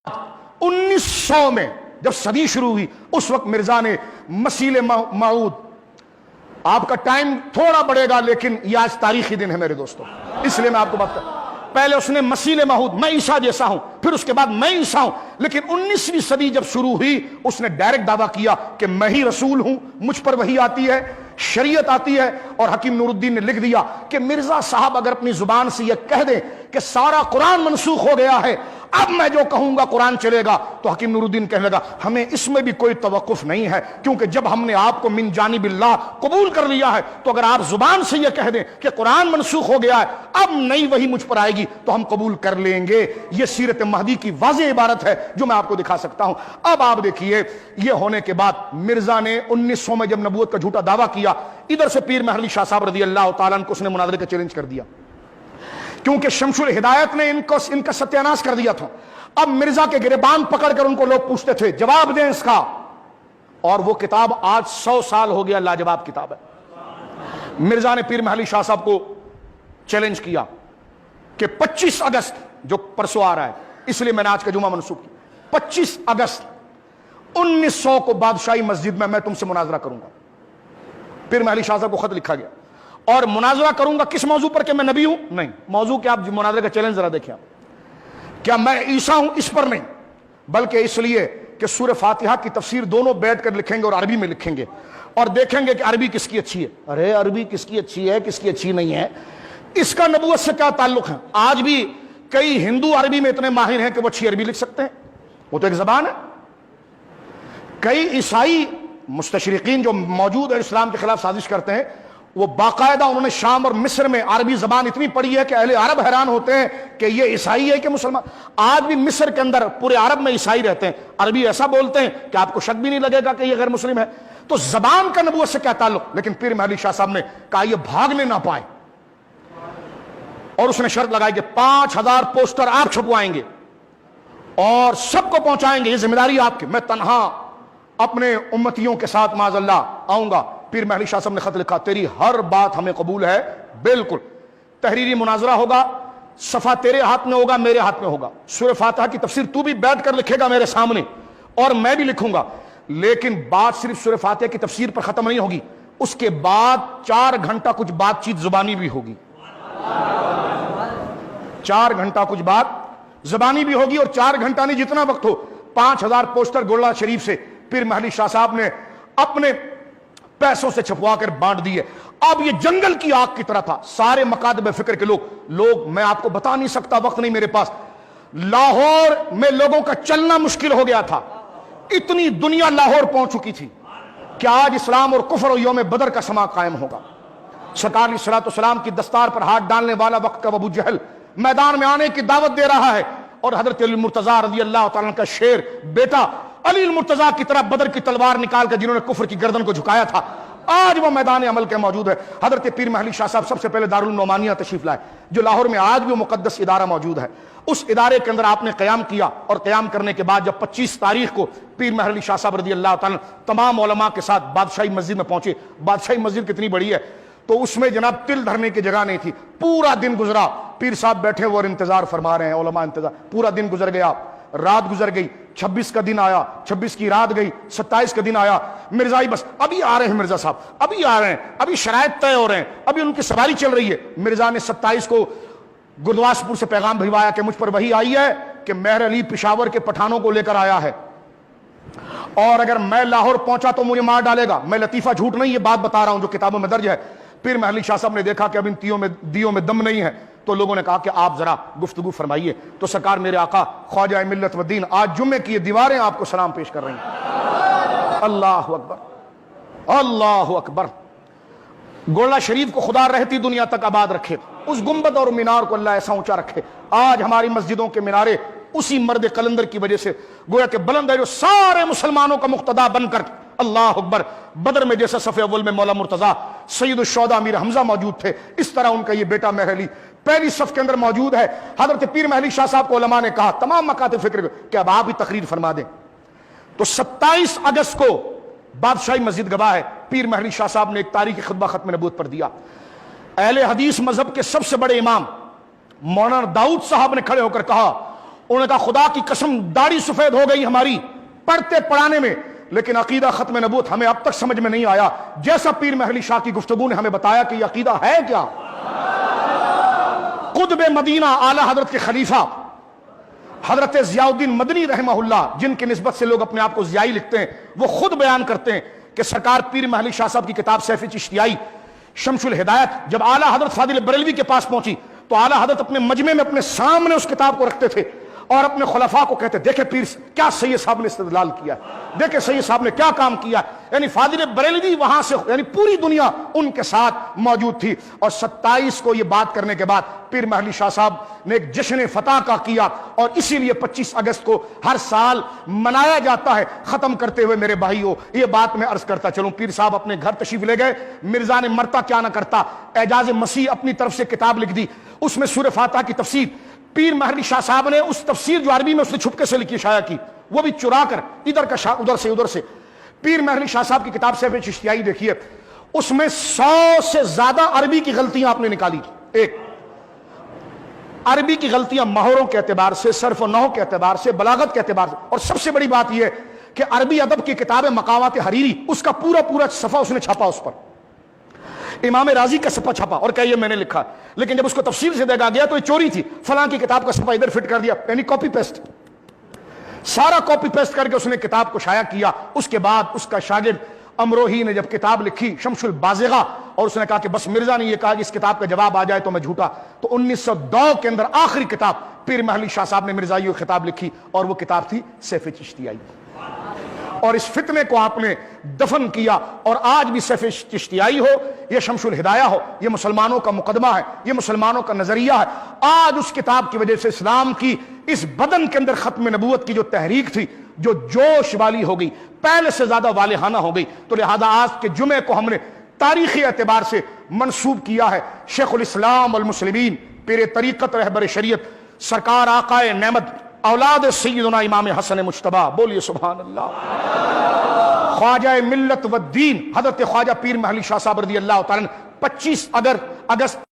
1900 में जब सदी शुरू हुई उस वक्त मिर्जा ने मसील माऊद, आपका टाइम थोड़ा बढ़ेगा लेकिन यह आज तारीखी दिन है मेरे दोस्तों, इसलिए मैं आपको बात कर, पहले उसने मसील माऊद, मैं ईसा जैसा हूं, फिर उसके बाद मैं ईसा हूं, लेकिन 19वीं सदी जब शुरू हुई उसने डायरेक्ट दावा किया कि मैं ही रसूल हूं, मुझ पर वही आती है, शरीयत आती है। और हकीम नूरुद्दीन ने लिख दिया कि मिर्जा साहब अगर अपनी जुबान से यह कह दें कि सारा कुरान मनसूख हो गया है, अब मैं जो कहूंगा कुरान चलेगा, तो हकीम नूरुद्दीन कहने लगा हमें इसमें भी कोई तवक्कुफ नहीं है, क्योंकि जब हमने आपको मिन जानिबिल्लाह कबूल कर लिया है, तो अगर आप जुबान से यह कह दें कि कुरान मनसूख हो गया है, अब नई वही मुझ पर आएगी, तो हम कबूल कर लेंगे। यह सीरत महदी की वाज़ेह इबारत है जो मैं आपको दिखा सकता हूं। अब आप देखिए, यह होने के बाद मिर्जा ने 1900 में जब नबूवत का झूठा दावा किया, इधर से पीर महली शाह साहब रज़ी अल्लाह तआला अन्हु को उसने मुनाज़रे का चैलेंज कर दिया, क्योंकि शमसुल हिदायत ने इनका सत्यानाश कर दिया था। अब मिर्जा के गिरबान पकड़कर उनको लोग पूछते थे जवाब दें इसका, और वो किताब आज 100 साल हो गया, लाजवाब किताब है। मिर्जा ने पीर महली शाह साहब को चैलेंज किया कि 25 अगस्त जो परसों आ रहा है, इसलिए मैंने आज का जुमा मनसूब किया, 25 अगस्त 1900 को बादशाही मस्जिद में मैं तुमसे मुनाजरा करूंगा। पीर महली शाह साहब को खत लिखा गया, और मुनाजरा करूंगा किस मौजू पर कि मैं नबी हूं, नहीं, मौजू क्या, आप मुनाजरे का चैलेंज जरा देखें, क्या मैं ईसा हूं, इस पर नहीं, बल्कि इसलिए कि सूरह फातिहा की तफसीर दोनों बैठकर लिखेंगे और अरबी में लिखेंगे, और देखेंगे कि अरबी किसकी अच्छी है। अरे अरबी किसकी अच्छी है, किसकी अच्छी नहीं है, इसका नबूवत से क्या ताल्लुक है। आज भी कई हिंदू अरबी में इतने माहिर हैं कि वो अच्छी अरबी लिख सकते हैं, वो तो एक जबान है। कई ईसाई मुस्तशरिकीन जो मौजूद है, इस्लाम के खिलाफ साजिश करते हैं, वो बाकायदा उन्होंने शाम और मिस्र में अरबी जबान इतनी पढ़ी है कि अहले अरब हैरान होते हैं कि ये ईसाई है कि मुसलमान। आज भी मिस्र के अंदर पूरे अरब में ईसाई रहते हैं, अरबी ऐसा बोलते हैं कि आपको शक भी नहीं लगेगा कि ये गैर मुस्लिम है। तो जबान का नबूवत से क्या ताल्लुक। लेकिन पीर महली शाह साहब ने कहा ये भागने ना पाए, और उसने शर्त लगाई कि 5000 पोस्टर आप छपवाएंगे और सबको पहुंचाएंगे, ये जिम्मेदारी आपकी, मैं तन्हा अपने उम्मतियों के साथ माज़अल्लाह आऊंगा। पीर महली शाह साहब ने खत लिखा, तेरी हर बात हमें कबूल है, बिल्कुल तहरीरी मुनाजरा होगा, सफा तेरे हाथ में होगा, मेरे हाथ में होगा, सूरह फातिहा की तफसीर तू भी बैठ कर लिखेगा मेरे सामने और मैं भी लिखूंगा, लेकिन बात सिर्फ सूरह फातिहा की तफसीर पर खत्म नहीं होगी, उसके बाद 4 घंटा कुछ बातचीत जुबानी भी होगी, 4 घंटा कुछ बात जुबानी भी होगी, और 4 घंटा नहीं, जितना वक्त हो। 5000 पोस्टर गोला शरीफ से पीर महली शाह साहब ने अपने पैसों से छपवा कर बांट दिए। अब ये जंगल की आग की तरह था, सारे मकादब फिक्र के लोग मैं आपको बता नहीं सकता, वक्त नहीं मेरे पास। लाहौर में लोगों का चलना मुश्किल हो गया था, इतनी दुनिया लाहौर पहुंच चुकी थी कि आज इस्लाम और कुफर और यौम बदर का समा कायम होगा। सरकार अलैहिस्सलाम की दस्तार पर हाथ डालने वाला वक्त का अबू जहल मैदान में आने की दावत दे रहा है, और हजरत अली मुर्तजा रज़ी अल्लाह तआला का शेर बेटा अली मुर्तजा की तरह बदर की तलवार निकाल कर जिन्होंने कुफर की गर्दन को झुकाया था, आज वो मैदान अमल के मौजूद है। हजरत पीर महली शाह साहब सबसे पहले दारुल नौमानिया तशरीफ लाए, जो लाहौर में आज भी वो मुकद्दस इदारा मौजूद है। उस इदारे के अंदर आपने क़याम किया, और क़याम करने के बाद जब 25 तारीख को पीर महली शाह साहब रज़ी अल्लाह तआला तमाम उलमा के साथ बादशाही मस्जिद में पहुंचे। बादशाही मस्जिद कितनी बड़ी है, तो उसमें जनाब तिल धरने की जगह नहीं थी। पूरा दिन गुजरा, पीर साहब बैठे हुए और इंतजार फरमा रहे हैं, उलमा इंतजार, पूरा दिन गुजर गया, रात गुजर गई, 26 का दिन आया, 26 की रात गई, 27 का दिन आया। मिर्जाई बस अभी आ रहे हैं, मिर्जा साहब अभी आ रहे हैं, अभी शराइत तय हो रहे हैं, अभी उनकी सवारी चल रही है। मिर्जा ने 27 को गुरदासपुर से पैगाम भिजवाया कि मुझ पर वही आई है कि मेहर अली पिशावर के पठानों को लेकर आया है, और अगर मैं लाहौर पहुंचा तो मुझे मार डालेगा। मैं लतीफा झूठ नहीं, ये बात बता रहा हूं जो किताबों में दर्ज है। पीर महली शाह साहब ने देखा कि अब इन दियों में दम नहीं है, तो लोगों ने कहा कि आप जरा गुफ्तगू फरमाइए। तो सरकार मेरे आका ख्वाजा मिल्लत व दीन आज जुम्मे की ये दीवारें आपको सलाम पेश कर रही हैं। अल्लाह अकबर, अल्लाह अकबर। गोला शरीफ को खुदा रहती दुनिया तक आबाद रखे, उस गुंबद और मीनार को अल्लाह ऐसा ऊंचा रखे। आज हमारी मस्जिदों के मीनारे उसी मर्द कलंदर की वजह से गोया के बुलंद है, जो सारे मुसलमानों का मुक्तदा बनकर, अल्लाह अकबर, बदर में जैसे सफ़े अव्वल में मौला मुर्तजा सैयद शौदा अमीर हमजा मौजूद थे, इस तरह उनका ये बेटा महली पहली सफ के अंदर मौजूद है। हजरत पीर महली शाह साहब को उलमा ने कहा, तमाम मकाते फिक्र कि अब आप ही तकरीर फरमा दें। तो 27 अगस्त को बादशाही मस्जिद गवाह है, पीर महली शाह साहब ने एक तारीखी खुतबा खत्म नबूवत पर दिया। अहले हदीस मजहब के सबसे बड़े इमाम मौलाना दाऊद साहब ने खड़े होकर कहा, انہوں نے کہا خدا کی قسم داڑھی سفید ہو گئی ہماری پڑھتے پڑھانے میں، لیکن عقیدہ ختم نبوت ہمیں اب تک سمجھ میں نہیں آیا، جیسا پیر محلی شاہ کی گفتگو نے ہمیں بتایا کہ یہ عقیدہ ہے کیا۔ قطب مدینہ اعلی حضرت کے خلیفہ حضرت ضیاء الدین مدنی رحمہ اللہ، جن کی نسبت سے لوگ اپنے آپ کو ضیائی لکھتے ہیں، وہ خود بیان کرتے ہیں کہ سرکار پیر محلی شاہ صاحب کی کتاب سیف چشتیائی شمس الہدایت جب اعلی حضرت فاضل بریلوی کے پاس پہنچی تو اعلی حضرت اپنے مجمع میں اپنے سامنے اس کتاب کو رکھتے تھے اور اپنے خلفاء کو کہتے دیکھیں پیر کیا سید صاحب نے استدلال کیا، دیکھیں سید صاحب نے کیا کام کیا، یعنی فاضل بریلوی وہاں سے یعنی پوری دنیا ان کے ساتھ موجود تھی۔ اور 27 کو یہ بات کرنے کے بعد پیر محلی شاہ صاحب نے ایک جشن فتح کا کیا، اور اسی لیے 25 اگست کو ہر سال منایا جاتا ہے۔ ختم کرتے ہوئے میرے بھائیو یہ بات میں عرض کرتا چلوں، پیر صاحب اپنے گھر تشریف لے گئے، مرزا نے مرتا کیا نہ کرتا اعجاز مسیح اپنی طرف سے کتاب لکھ دی، اس میں سورہ فاتحہ کی تفسیر پیر محلی شاہ صاحب نے اس تفسیر جو عربی میں اس نے چھپکے سے لکھی شائع کی، وہ بھی چرا کر ادھر کا ادھر سے پیر محلی شاہ صاحب کی کتاب سیف چشتیائی دیکھیے، اس میں 100 سے زیادہ عربی کی غلطیاں آپ نے نکالی۔ ایک عربی کی غلطیاں مہروں کے اعتبار سے، صرف و نحو کے اعتبار سے، بلاغت کے اعتبار سے، اور سب سے بڑی بات یہ ہے کہ عربی ادب کی کتاب مقامات حریری اس کا پورا صفحہ اس نے چھاپا، اس پر امام راضی کا صفحہ چھپا اور کہ یہ میں نے لکھا، لیکن جب اس کو تفصیل سے دیکھا گیا تو یہ چوری تھی، فلاں کی کتاب کا صفحہ ادھر فٹ کر دیا، یعنی کاپی پیسٹ، سارا کاپی پیسٹ کر کے اس نے کتاب کو شائع کیا۔ اس کے بعد اس کا شاگرد امروہی نے جب کتاب لکھی شمس البازغہ، اور اس نے کہا کہ بس مرزا نے یہ کہا کہ اس کتاب کا جواب آ جائے تو میں جھوٹا، تو 1902 کے اندر آخری کتاب پیر محلی شاہ صاحب نے مرزائی کو خطاب لکھی، اور وہ کتاب تھی سیف چشتیائی، اور اس فتنے کو آپ نے دفن کیا۔ اور آج بھی سیف چشتیائی ہو، یہ شمس الہدایہ ہو، یہ مسلمانوں کا مقدمہ ہے، یہ مسلمانوں کا نظریہ ہے۔ آج اس کتاب کی وجہ سے اسلام کی اس بدن کے اندر ختم نبوت کی جو تحریک تھی، جو جوش والی ہو گئی، پہلے سے زیادہ والہانہ ہو گئی، تو لہذا آج کے جمعے کو ہم نے تاریخی اعتبار سے منسوب کیا ہے شیخ الاسلام والمسلمین پیر طریقت رہبر شریعت سرکار آقائے نعمت اولاد سیدنا امام حسن مجتبی، بولیے سبحان اللہ، خواجہ ملت والدین حضرت خواجہ پیر محلی شاہ صاحب رضی اللہ تعالیٰ 25 اگست